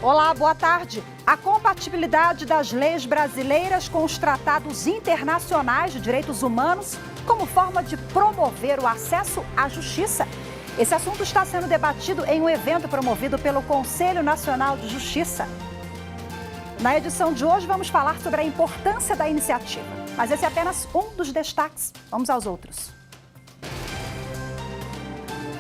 Olá, boa tarde. A compatibilidade das leis brasileiras com os tratados internacionais de direitos humanos como forma de promover o acesso à justiça. Esse assunto está sendo debatido em um evento promovido pelo Conselho Nacional de Justiça. Na edição de hoje vamos falar sobre a importância da iniciativa, mas esse é apenas um dos destaques. Vamos aos outros.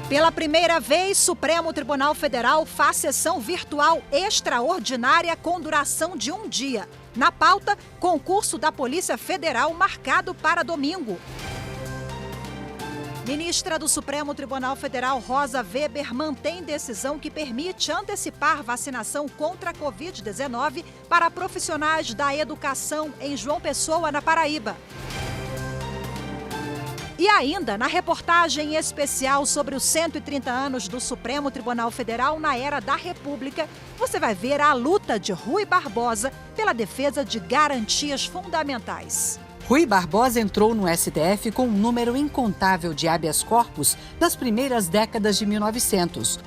Pela primeira vez, Supremo Tribunal Federal faz sessão virtual extraordinária com duração de um dia. Na pauta, concurso da Polícia Federal marcado para domingo. Ministra do Supremo Tribunal Federal, Rosa Weber, mantém decisão que permite antecipar vacinação contra a Covid-19 para profissionais da educação em João Pessoa, na Paraíba. E ainda, na reportagem especial sobre os 130 anos do Supremo Tribunal Federal na era da República, você vai ver a luta de Rui Barbosa pela defesa de garantias fundamentais. Rui Barbosa entrou no STF com um número incontável de habeas corpus das primeiras décadas de 1900.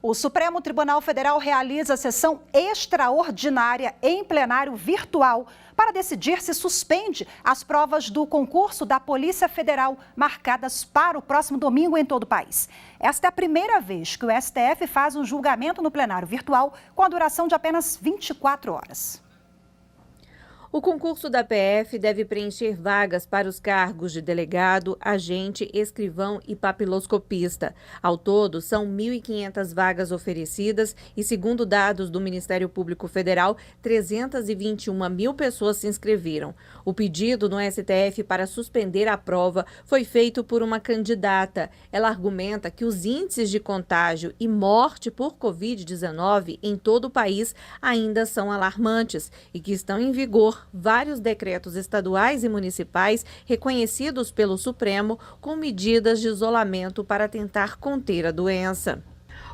O Supremo Tribunal Federal realiza sessão extraordinária em plenário virtual para decidir se suspende as provas do concurso da Polícia Federal marcadas para o próximo domingo em todo o país. Esta é a primeira vez que o STF faz um julgamento no plenário virtual com a duração de apenas 24 horas. O concurso da PF deve preencher vagas para os cargos de delegado, agente, escrivão e papiloscopista. Ao todo, são 1.500 vagas oferecidas e, segundo dados do Ministério Público Federal, 321 mil pessoas se inscreveram. O pedido no STF para suspender a prova foi feito por uma candidata. Ela argumenta que os índices de contágio e morte por Covid-19 em todo o país ainda são alarmantes e que estão em vigor vários decretos estaduais e municipais reconhecidos pelo Supremo com medidas de isolamento para tentar conter a doença.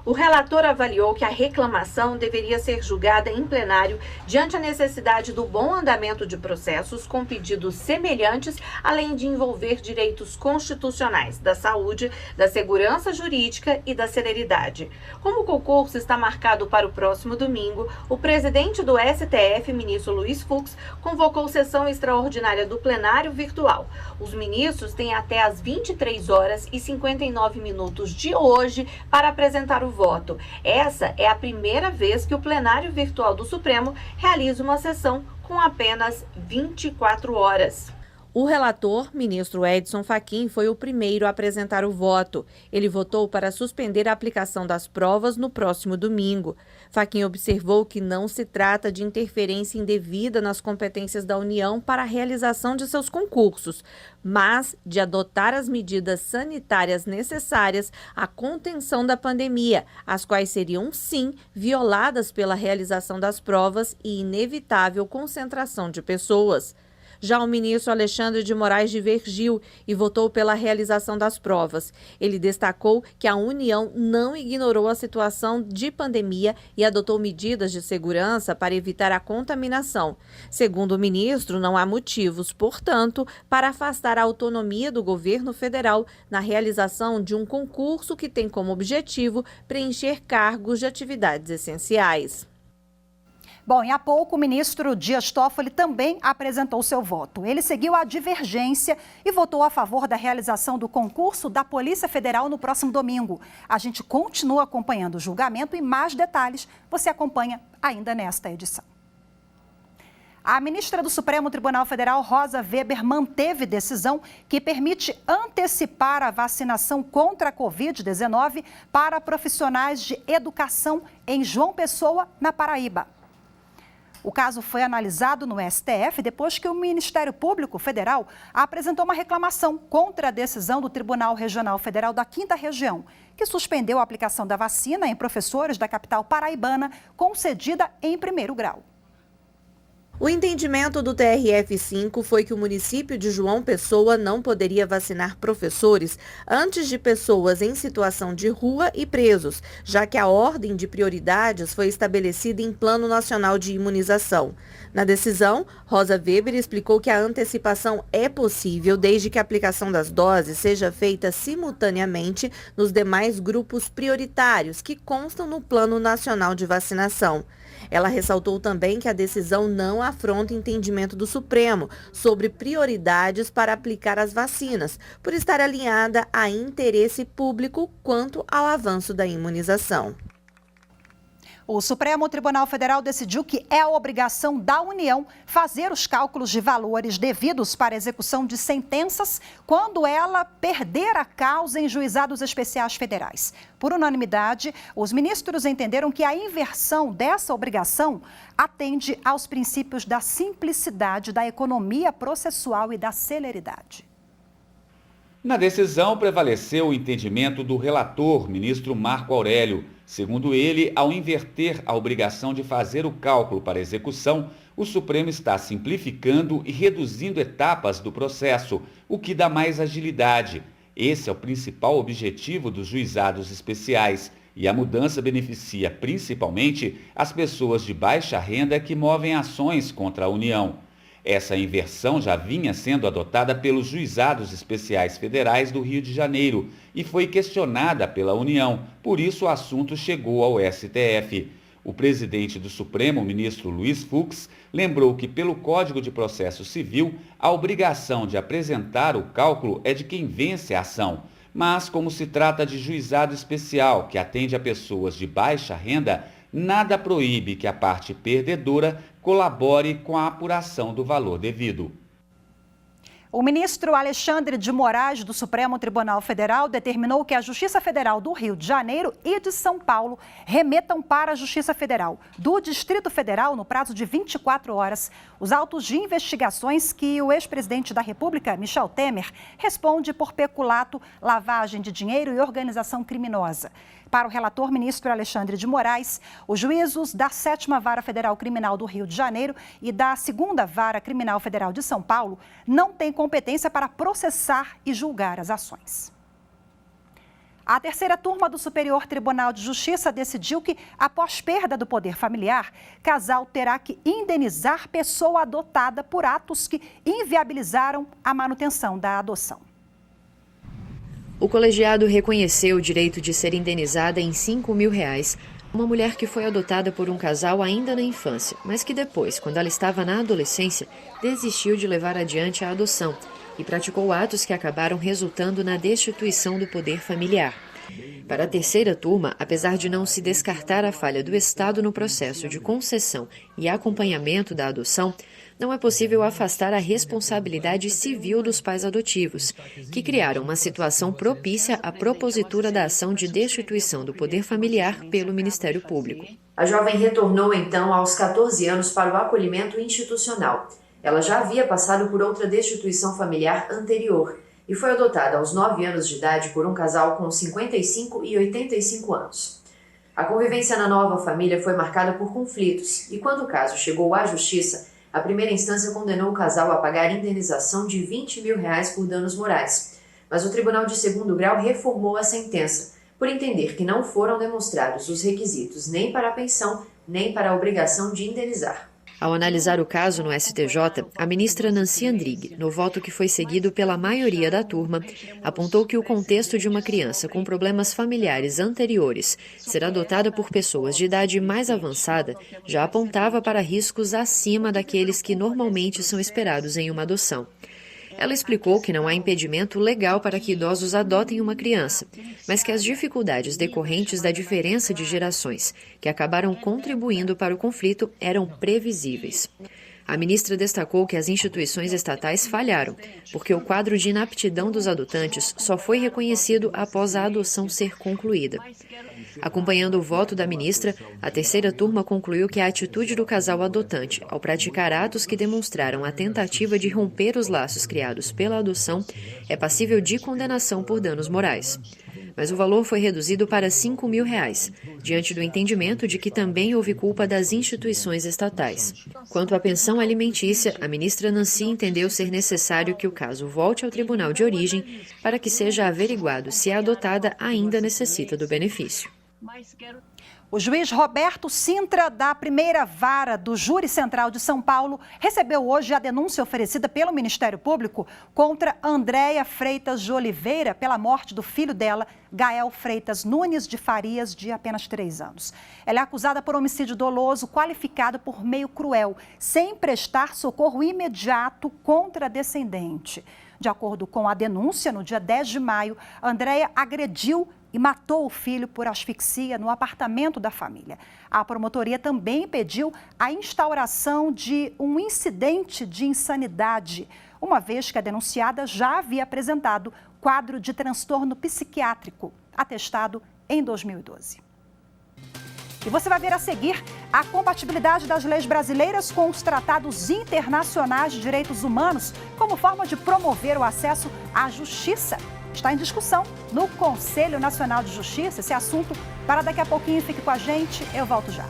O relator avaliou que a reclamação deveria ser julgada em plenário diante a necessidade do bom andamento de processos com pedidos semelhantes, além de envolver direitos constitucionais, da saúde, da segurança jurídica e da celeridade. Como o concurso está marcado para o próximo domingo, o presidente do STF, ministro Luiz Fux, convocou sessão extraordinária do plenário virtual. Os ministros têm até às 23 horas e 59 minutos de hoje para apresentar o voto. Essa é a primeira vez que o plenário virtual do Supremo realiza uma sessão com apenas 24 horas. O relator, ministro Edson Fachin, foi o primeiro a apresentar o voto. Ele votou para suspender a aplicação das provas no próximo domingo. Fachin observou que não se trata de interferência indevida nas competências da União para a realização de seus concursos, mas de adotar as medidas sanitárias necessárias à contenção da pandemia, as quais seriam, sim, violadas pela realização das provas e inevitável concentração de pessoas. Já o ministro Alexandre de Moraes divergiu e votou pela realização das provas. Ele destacou que a União não ignorou a situação de pandemia e adotou medidas de segurança para evitar a contaminação. Segundo o ministro, não há motivos, portanto, para afastar a autonomia do governo federal na realização de um concurso que tem como objetivo preencher cargos de atividades essenciais. Bom, e há pouco o ministro Dias Toffoli também apresentou seu voto. Ele seguiu a divergência e votou a favor da realização do concurso da Polícia Federal no próximo domingo. A gente continua acompanhando o julgamento e mais detalhes você acompanha ainda nesta edição. A ministra do Supremo Tribunal Federal, Rosa Weber, manteve decisão que permite antecipar a vacinação contra a Covid-19 para profissionais de educação em João Pessoa, na Paraíba. O caso foi analisado no STF depois que o Ministério Público Federal apresentou uma reclamação contra a decisão do Tribunal Regional Federal da 5ª Região, que suspendeu a aplicação da vacina em professores da capital paraibana concedida em primeiro grau. O entendimento do TRF-5 foi que o município de João Pessoa não poderia vacinar professores antes de pessoas em situação de rua e presos, já que a ordem de prioridades foi estabelecida em Plano Nacional de Imunização. Na decisão, Rosa Weber explicou que a antecipação é possível desde que a aplicação das doses seja feita simultaneamente nos demais grupos prioritários que constam no Plano Nacional de Vacinação. Ela ressaltou também que a decisão não afronta o entendimento do Supremo sobre prioridades para aplicar as vacinas, por estar alinhada a interesse público quanto ao avanço da imunização. O Supremo Tribunal Federal decidiu que é a obrigação da União fazer os cálculos de valores devidos para a execução de sentenças quando ela perder a causa em juizados especiais federais. Por unanimidade, os ministros entenderam que a inversão dessa obrigação atende aos princípios da simplicidade, da economia processual e da celeridade. Na decisão, prevaleceu o entendimento do relator, ministro Marco Aurélio. Segundo ele, ao inverter a obrigação de fazer o cálculo para execução, o Supremo está simplificando e reduzindo etapas do processo, o que dá mais agilidade. Esse é o principal objetivo dos juizados especiais e a mudança beneficia principalmente as pessoas de baixa renda que movem ações contra a União. Essa inversão já vinha sendo adotada pelos juizados especiais federais do Rio de Janeiro e foi questionada pela União, por isso o assunto chegou ao STF. O presidente do Supremo, ministro Luiz Fux, lembrou que pelo Código de Processo Civil, a obrigação de apresentar o cálculo é de quem vence a ação. Mas como se trata de juizado especial que atende a pessoas de baixa renda, nada proíbe que a parte perdedora colabore com a apuração do valor devido. O ministro Alexandre de Moraes, do Supremo Tribunal Federal, determinou que a Justiça Federal do Rio de Janeiro e de São Paulo remetam para a Justiça Federal do Distrito Federal, no prazo de 24 horas, os autos de investigações que o ex-presidente da República, Michel Temer, responde por peculato, lavagem de dinheiro e organização criminosa. Para o relator ministro Alexandre de Moraes, os juízos da 7ª Vara Federal Criminal do Rio de Janeiro e da 2ª Vara Criminal Federal de São Paulo não têm competência para processar e julgar as ações. A 3ª turma do Superior Tribunal de Justiça decidiu que, após perda do poder familiar, casal terá que indenizar pessoa adotada por atos que inviabilizaram a manutenção da adoção. O colegiado reconheceu o direito de ser indenizada em R$5 mil, uma mulher que foi adotada por um casal ainda na infância, mas que depois, quando ela estava na adolescência, desistiu de levar adiante a adoção e praticou atos que acabaram resultando na destituição do poder familiar. Para a 3ª turma, apesar de não se descartar a falha do Estado no processo de concessão e acompanhamento da adoção, não é possível afastar a responsabilidade civil dos pais adotivos, que criaram uma situação propícia à propositura da ação de destituição do poder familiar pelo Ministério Público. A jovem retornou então aos 14 anos para o acolhimento institucional. Ela já havia passado por outra destituição familiar anterior e foi adotada aos 9 anos de idade por um casal com 55 e 85 anos. A convivência na nova família foi marcada por conflitos e, quando o caso chegou à Justiça, a primeira instância condenou o casal a pagar indenização de R$20 mil por danos morais. Mas o Tribunal de 2º Grau reformou a sentença, por entender que não foram demonstrados os requisitos nem para a pensão, nem para a obrigação de indenizar. Ao analisar o caso no STJ, a ministra Nancy Andrighi, no voto que foi seguido pela maioria da turma, apontou que o contexto de uma criança com problemas familiares anteriores ser adotada por pessoas de idade mais avançada já apontava para riscos acima daqueles que normalmente são esperados em uma adoção. Ela explicou que não há impedimento legal para que idosos adotem uma criança, mas que as dificuldades decorrentes da diferença de gerações, que acabaram contribuindo para o conflito, eram previsíveis. A ministra destacou que as instituições estatais falharam, porque o quadro de inaptidão dos adotantes só foi reconhecido após a adoção ser concluída. Acompanhando o voto da ministra, a 3ª turma concluiu que a atitude do casal adotante, ao praticar atos que demonstraram a tentativa de romper os laços criados pela adoção, é passível de condenação por danos morais. mas o valor foi reduzido para R$ 5.000, diante do entendimento de que também houve culpa das instituições estatais. Quanto à pensão alimentícia, a ministra Nancy entendeu ser necessário que o caso volte ao tribunal de origem para que seja averiguado se a adotada ainda necessita do benefício. O juiz Roberto Sintra, da primeira vara do Júri Central de São Paulo, recebeu hoje a denúncia oferecida pelo Ministério Público contra Andréia Freitas de Oliveira pela morte do filho dela, Gael Freitas Nunes de Farias, de apenas 3 anos. Ela é acusada por homicídio doloso qualificado por meio cruel, sem prestar socorro imediato contra a descendente. De acordo com a denúncia, no dia 10 de maio, Andréia agrediu e matou o filho por asfixia no apartamento da família. A promotoria também pediu a instauração de um incidente de insanidade, uma vez que a denunciada já havia apresentado quadro de transtorno psiquiátrico, atestado em 2012. E você vai ver a seguir a compatibilidade das leis brasileiras com os tratados internacionais de direitos humanos como forma de promover o acesso à justiça. Está em discussão no Conselho Nacional de Justiça. Esse assunto, para daqui a pouquinho, fique com a gente, eu volto já.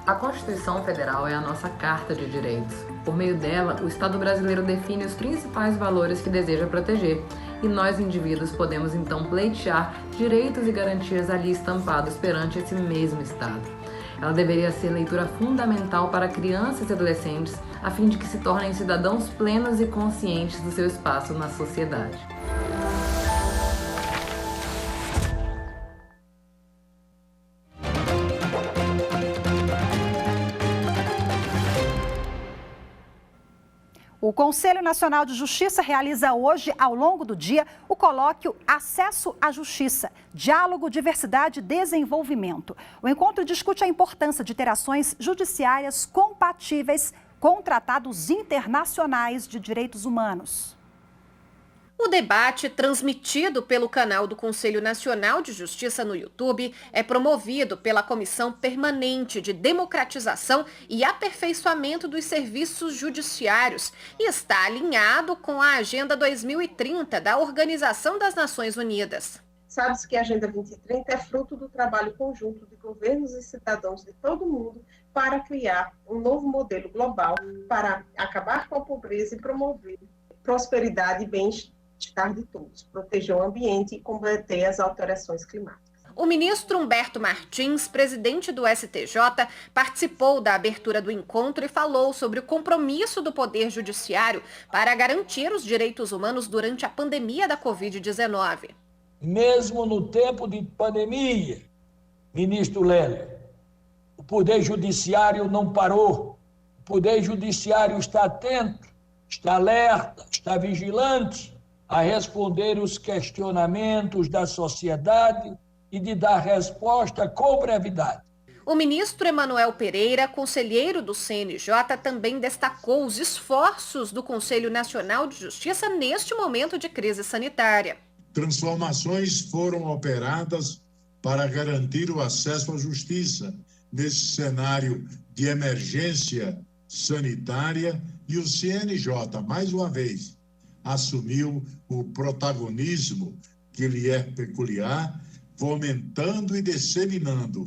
A Constituição Federal é a nossa Carta de Direitos. Por meio dela, o Estado brasileiro define os principais valores que deseja proteger. E nós, indivíduos, podemos então pleitear direitos e garantias ali estampados perante esse mesmo Estado. Ela deveria ser leitura fundamental para crianças e adolescentes, a fim de que se tornem cidadãos plenos e conscientes do seu espaço na sociedade. O Conselho Nacional de Justiça realiza hoje, ao longo do dia, o colóquio Acesso à Justiça, Diálogo, Diversidade e Desenvolvimento. O encontro discute a importância de ter ações judiciárias compatíveis com tratados internacionais de direitos humanos. O debate, transmitido pelo canal do Conselho Nacional de Justiça no YouTube, é promovido pela Comissão Permanente de Democratização e Aperfeiçoamento dos Serviços Judiciários e está alinhado com a Agenda 2030 da Organização das Nações Unidas. Sabe-se que a Agenda 2030 é fruto do trabalho conjunto de governos e cidadãos de todo o mundo para criar um novo modelo global para acabar com a pobreza e promover prosperidade e bem-estar de todos, proteger o ambiente e combater as alterações climáticas. O ministro Humberto Martins, presidente do STJ, participou da abertura do encontro e falou sobre o compromisso do Poder Judiciário para garantir os direitos humanos durante a pandemia da Covid-19. Mesmo no tempo de pandemia, ministro Lélio, o Poder Judiciário não parou. O Poder Judiciário está atento, está alerta, está vigilante a responder os questionamentos da sociedade e de dar resposta com brevidade. O ministro Emanuel Pereira, conselheiro do CNJ, também destacou os esforços do Conselho Nacional de Justiça neste momento de crise sanitária. Transformações foram operadas para garantir o acesso à justiça nesse cenário de emergência sanitária e o CNJ, mais uma vez, assumiu o protagonismo que lhe é peculiar, fomentando e disseminando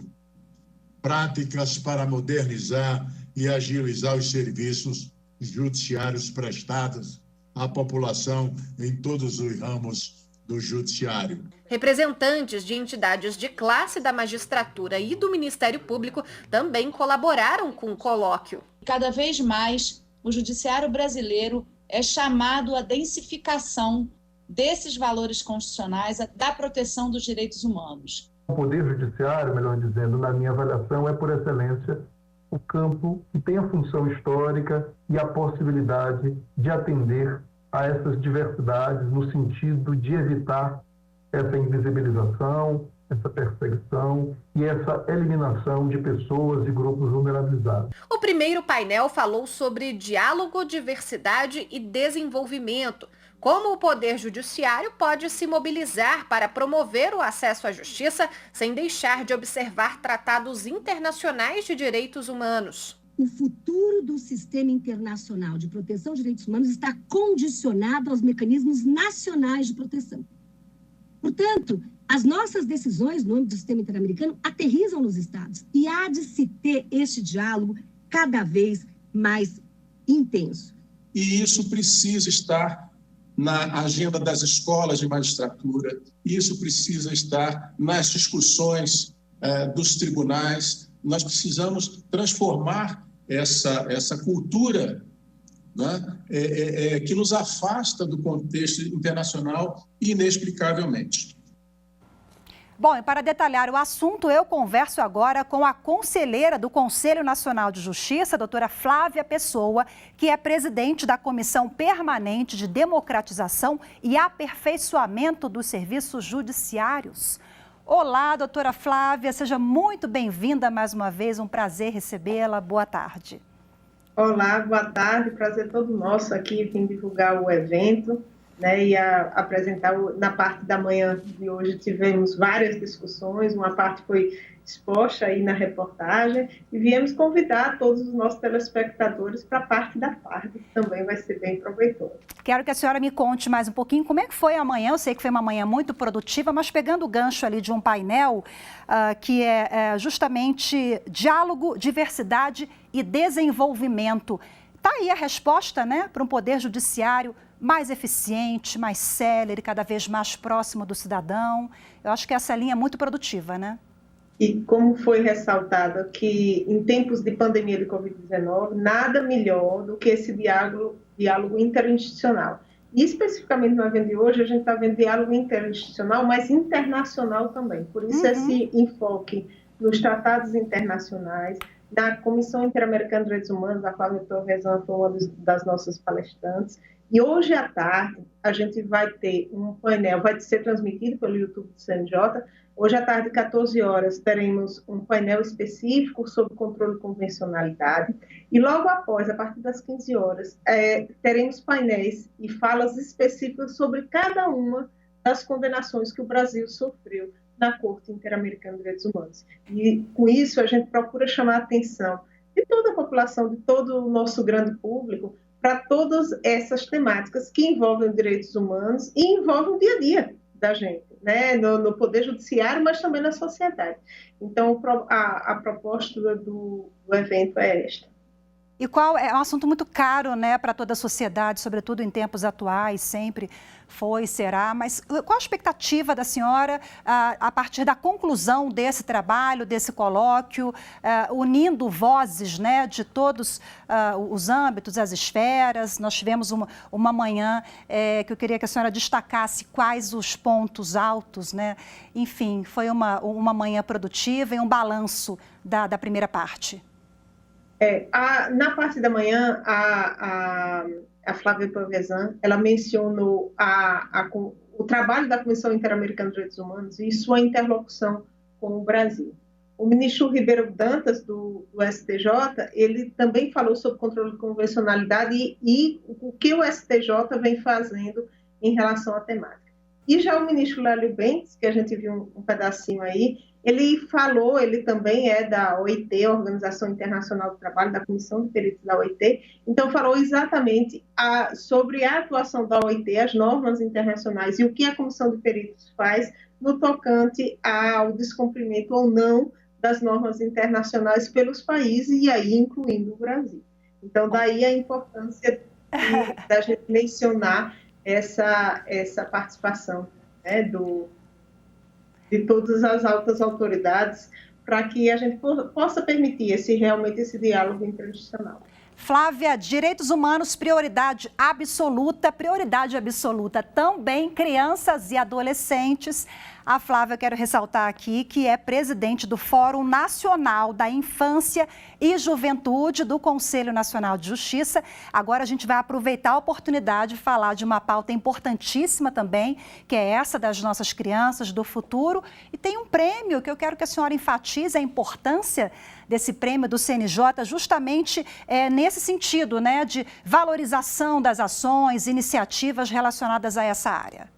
práticas para modernizar e agilizar os serviços judiciários prestados à população em todos os ramos do judiciário. Representantes de entidades de classe da magistratura e do Ministério Público também colaboraram com o colóquio. Cada vez mais, o judiciário brasileiro é chamado à densificação desses valores constitucionais, da proteção dos direitos humanos. O Poder Judiciário, melhor dizendo, na minha avaliação, é por excelência o campo que tem a função histórica e a possibilidade de atender a essas diversidades no sentido de evitar essa invisibilização, essa perseguição e essa eliminação de pessoas e grupos vulnerabilizados. O primeiro painel falou sobre diálogo, diversidade e desenvolvimento. Como o Poder Judiciário pode se mobilizar para promover o acesso à justiça sem deixar de observar tratados internacionais de direitos humanos. o futuro do sistema internacional de proteção de direitos humanos está condicionado aos mecanismos nacionais de proteção. Portanto, as nossas decisões no âmbito do sistema interamericano aterrissam nos estados e há de se ter este diálogo cada vez mais intenso. E isso precisa estar na agenda das escolas de magistratura, isso precisa estar nas discussões dos tribunais. Nós precisamos transformar essa cultura, né, que nos afasta do contexto internacional inexplicavelmente. Bom, e para detalhar o assunto, eu converso agora com a conselheira do Conselho Nacional de Justiça, a doutora Flávia Pessoa, que é presidente da Comissão Permanente de Democratização e Aperfeiçoamento dos Serviços Judiciários. Olá, doutora Flávia, seja muito bem-vinda mais uma vez, um prazer recebê-la. Boa tarde. Olá, boa tarde, prazer todo nosso aqui em divulgar o evento, né, e apresentar. Na parte da manhã de hoje tivemos várias discussões, uma parte foi exposta aí na reportagem e viemos convidar todos os nossos telespectadores para a parte da tarde, que também vai ser bem proveitosa. Quero que a senhora me conte mais um pouquinho como é que foi amanhã. Eu sei que foi uma manhã muito produtiva, mas pegando o gancho ali de um painel que é justamente diálogo, diversidade e desenvolvimento. Está aí a resposta, né, para um poder judiciário mais eficiente, mais célere, cada vez mais próximo do cidadão. Eu acho que essa linha é muito produtiva, né? E como foi ressaltado que em tempos de pandemia de Covid-19, nada melhor do que esse diálogo interinstitucional. E especificamente no evento de hoje, a gente está vendo diálogo interinstitucional, mas internacional também. Por isso esse enfoque nos tratados internacionais, na Comissão Interamericana de Direitos Humanos, a Flávia Pessoa foi uma das nossas palestrantes. E hoje à tarde, a gente vai ter um painel, vai ser transmitido pelo YouTube do CNJ. Hoje à tarde, 14 horas, teremos um painel específico sobre controle de convencionalidade. E logo após, a partir das 15 horas, teremos painéis e falas específicas sobre cada uma das condenações que o Brasil sofreu na Corte Interamericana de Direitos Humanos. E com isso, a gente procura chamar a atenção de toda a população, de todo o nosso grande público, para todas essas temáticas que envolvem direitos humanos e envolvem o dia a dia da gente, né? No Poder Judiciário, mas também na sociedade. Então, a proposta do evento é esta. E qual é um assunto muito caro, né, para toda a sociedade, sobretudo em tempos atuais, sempre foi, será. Mas qual a expectativa da senhora a partir da conclusão desse trabalho, desse colóquio, unindo vozes, né, de todos os âmbitos, as esferas? Nós tivemos uma manhã que eu queria que a senhora destacasse quais os pontos altos, né? Enfim, foi uma manhã produtiva e um balanço da primeira parte. Na parte da manhã, a Flávia Pessoa, ela mencionou o trabalho da Comissão Interamericana de Direitos Humanos e sua interlocução com o Brasil. O ministro Ribeiro Dantas, do STJ, ele também falou sobre controle de convencionalidade e o que o STJ vem fazendo em relação à temática. E já o ministro Lélio Bentes, que a gente viu um pedacinho aí, ele também é da OIT, Organização Internacional do Trabalho, da Comissão de Peritos da OIT, então falou exatamente sobre a atuação da OIT, as normas internacionais e o que a Comissão de Peritos faz no tocante ao descumprimento ou não das normas internacionais pelos países, e aí incluindo o Brasil. Então, daí a importância da gente mencionar essa participação, né, de todas as altas autoridades, para que a gente possa permitir realmente esse diálogo interinstitucional. Flávia, direitos humanos, prioridade absoluta, também crianças e adolescentes. A Flávia, eu quero ressaltar aqui que é presidente do Fórum Nacional da Infância e Juventude do Conselho Nacional de Justiça. Agora a gente vai aproveitar a oportunidade de falar de uma pauta importantíssima também, que é essa das nossas crianças, do futuro. E tem um prêmio que eu quero que a senhora enfatize a importância desse prêmio do CNJ, justamente nesse sentido, né, de valorização das ações, iniciativas relacionadas a essa área.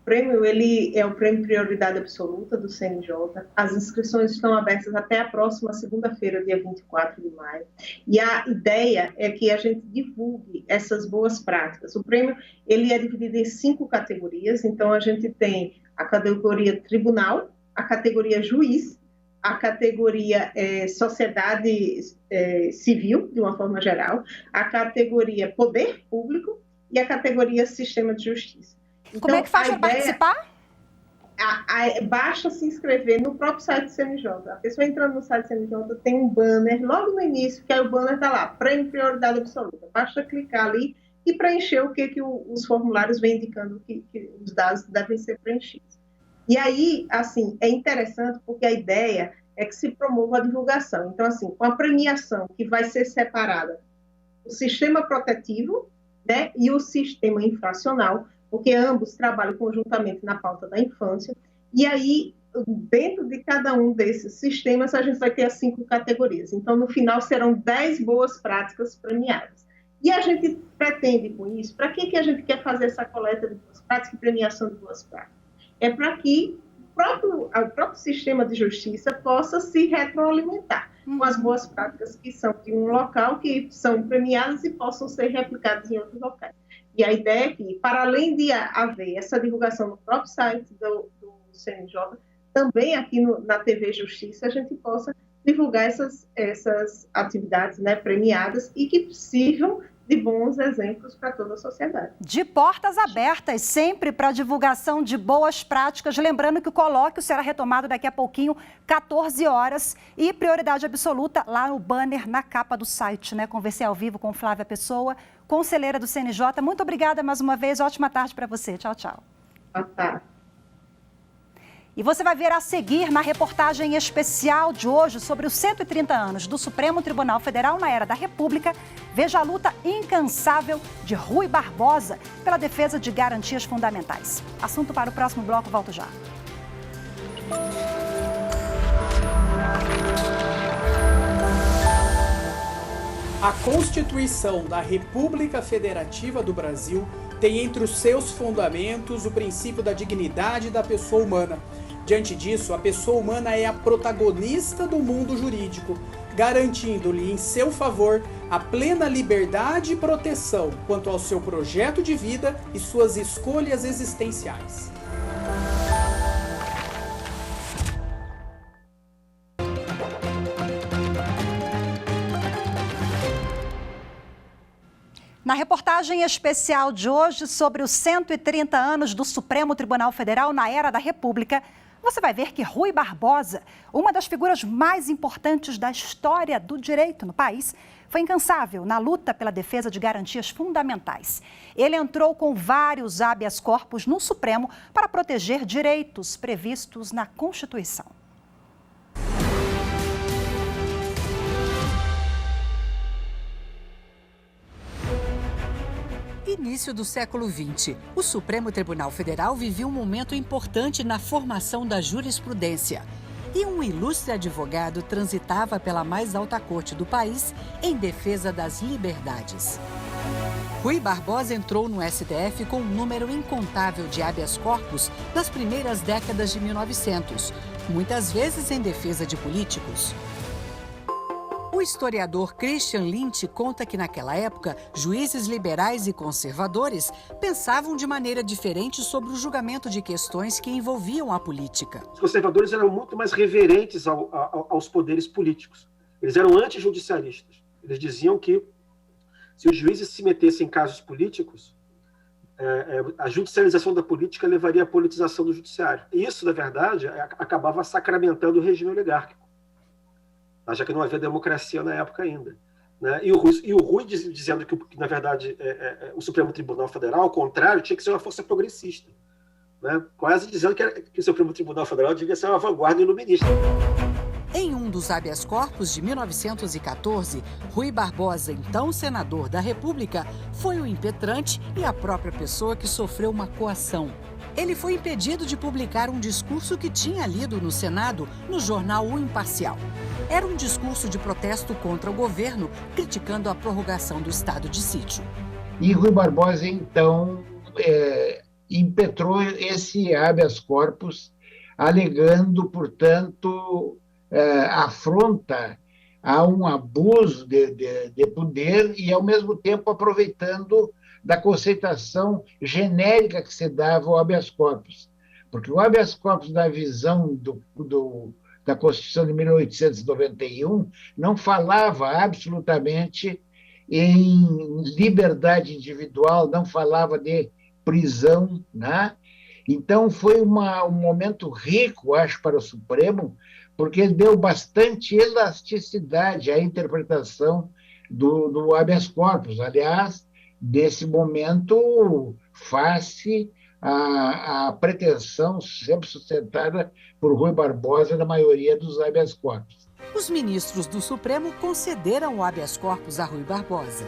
prêmio, ele é o prêmio Prioridade Absoluta do CNJ. As inscrições estão abertas até a próxima segunda-feira, dia 24 de maio. E a ideia é que a gente divulgue essas boas práticas. O prêmio, ele é dividido em 5 categorias. Então, a gente tem a categoria tribunal, a categoria juiz, a categoria sociedade civil, de uma forma geral, a categoria poder público e a categoria sistema de justiça. Como é que faz para participar? Basta se inscrever no próprio site do CNJ. A pessoa entrando no site do CNJ tem um banner logo no início, que aí o banner está lá, prêmio prioridade absoluta. Basta clicar ali e preencher o que os formulários vêm indicando que os dados devem ser preenchidos. E aí, assim, é interessante porque a ideia é que se promova a divulgação. Então, assim, com a premiação que vai ser separada, o sistema protetivo, né, e o sistema infracional, porque ambos trabalham conjuntamente na pauta da infância, e aí, dentro de cada um desses sistemas, a gente vai ter as 5 categorias. Então, no final, serão 10 boas práticas premiadas. E a gente pretende, com isso, para que a gente quer fazer essa coleta de boas práticas e premiação de boas práticas? É para que o próprio sistema de justiça possa se retroalimentar com as boas práticas que são de um local, que são premiadas e possam ser replicadas em outros locais. E a ideia é que, para além de haver essa divulgação no próprio site do CNJ, também aqui na TV Justiça, a gente possa divulgar essas atividades, né, premiadas e que sirvam de bons exemplos para toda a sociedade. De portas abertas, sempre para divulgação de boas práticas. Lembrando que o colóquio será retomado daqui a pouquinho, 14 horas. E prioridade absoluta lá no banner, na capa do site, né? Conversei ao vivo com Flávia Pessoa, conselheira do CNJ. Muito obrigada mais uma vez. Ótima tarde para você. Tchau, tchau. Boa tarde. E você vai ver a seguir na reportagem especial de hoje sobre os 130 anos do Supremo Tribunal Federal na era da República. Veja a luta incansável de Rui Barbosa pela defesa de garantias fundamentais. Assunto para o próximo bloco, volto já. A Constituição da República Federativa do Brasil tem entre os seus fundamentos o princípio da dignidade da pessoa humana. Diante disso, a pessoa humana é a protagonista do mundo jurídico, garantindo-lhe em seu favor a plena liberdade e proteção quanto ao seu projeto de vida e suas escolhas existenciais. Na reportagem especial de hoje sobre os 130 anos do Supremo Tribunal Federal na era da República, você vai ver que Rui Barbosa, uma das figuras mais importantes da história do direito no país, foi incansável na luta pela defesa de garantias fundamentais. Ele entrou com vários habeas corpus no Supremo para proteger direitos previstos na Constituição. Início do século XX, o Supremo Tribunal Federal vivia um momento importante na formação da jurisprudência. E um ilustre advogado transitava pela mais alta corte do país em defesa das liberdades. Rui Barbosa entrou no STF com um número incontável de habeas corpus nas primeiras décadas de 1900, muitas vezes em defesa de políticos. O historiador Christian Lynch conta que naquela época, juízes liberais e conservadores pensavam de maneira diferente sobre o julgamento de questões que envolviam a política. Os conservadores eram muito mais reverentes aos poderes políticos. Eles eram antijudicialistas. Eles diziam que se os juízes se metessem em casos políticos, a judicialização da política levaria à politização do judiciário. E isso, na verdade, acabava sacramentando o regime oligárquico, já que não havia democracia na época ainda. Né? E o Rui dizendo que, na verdade, o Supremo Tribunal Federal, ao contrário, tinha que ser uma força progressista. Né? Quase dizendo que o Supremo Tribunal Federal devia ser uma vanguarda iluminista. Em um dos habeas corpus de 1914, Rui Barbosa, então senador da República, foi o impetrante e a própria pessoa que sofreu uma coação. Ele foi impedido de publicar um discurso que tinha lido no Senado no jornal O Imparcial. Era um discurso de protesto contra o governo, criticando a prorrogação do estado de sítio. E Rui Barbosa, então, impetrou esse habeas corpus, alegando, portanto, afronta a um abuso de poder e, ao mesmo tempo, aproveitando da conceituação genérica que se dava ao habeas corpus. Porque o habeas corpus, na visão da Constituição de 1891, não falava absolutamente em liberdade individual, não falava de prisão, né? Então, foi um momento rico, acho, para o Supremo, porque ele deu bastante elasticidade à interpretação do habeas corpus. Aliás, nesse momento, face à pretensão sempre sustentada por Rui Barbosa na maioria dos habeas corpus. Os ministros do Supremo concederam o habeas corpus a Rui Barbosa.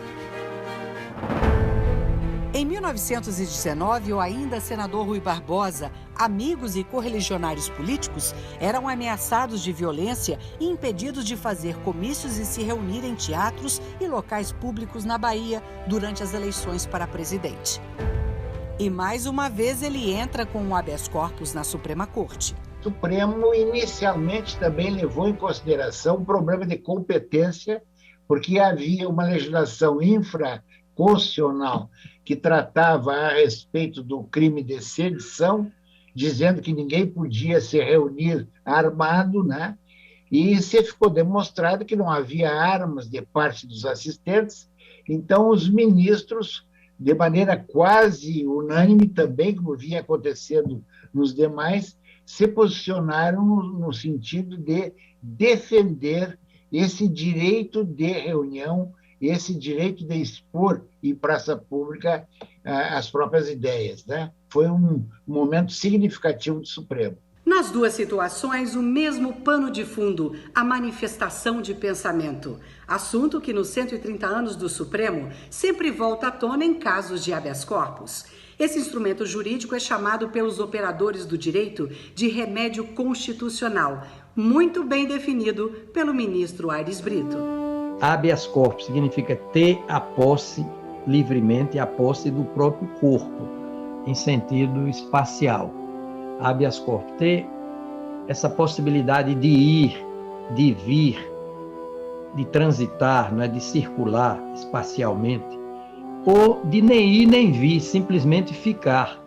Em 1919, o ainda senador Rui Barbosa, amigos e correligionários políticos eram ameaçados de violência e impedidos de fazer comícios e se reunir em teatros e locais públicos na Bahia durante as eleições para presidente. E mais uma vez ele entra com um habeas corpus na Suprema Corte. O Supremo inicialmente também levou em consideração o problema de competência, porque havia uma legislação infraconstitucional que tratava a respeito do crime de sedição, dizendo que ninguém podia se reunir armado, né? E se ficou demonstrado que não havia armas de parte dos assistentes, então os ministros, de maneira quase unânime também, como vinha acontecendo nos demais, se posicionaram no sentido de defender esse direito de reunião, esse direito de expor em praça pública as próprias ideias, né? Foi um momento significativo do Supremo. Nas duas situações, o mesmo pano de fundo, a manifestação de pensamento. Assunto que nos 130 anos do Supremo sempre volta à tona em casos de habeas corpus. Esse instrumento jurídico é chamado pelos operadores do direito de remédio constitucional, muito bem definido pelo ministro Aires Brito. Habeas corpus significa ter a posse livremente, a posse do próprio corpo, em sentido espacial. Habeas corpus, ter essa possibilidade de ir, de vir, de transitar, não é, de circular espacialmente, ou de nem ir nem vir, simplesmente ficar.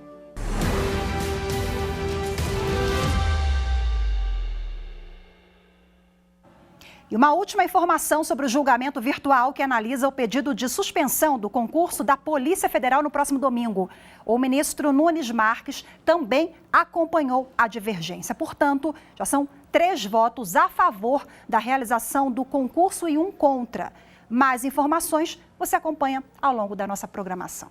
E uma última informação sobre o julgamento virtual que analisa o pedido de suspensão do concurso da Polícia Federal no próximo domingo. O ministro Nunes Marques também acompanhou a divergência. Portanto, já são 3 votos a favor da realização do concurso e 1 contra. Mais informações você acompanha ao longo da nossa programação.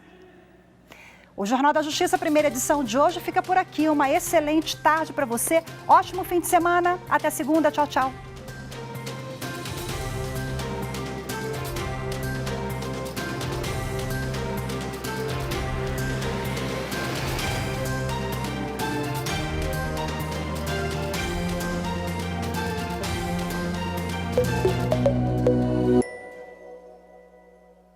O Jornal da Justiça, primeira edição de hoje, fica por aqui. Uma excelente tarde para você. Ótimo fim de semana. Até segunda. Tchau, tchau. Thank you.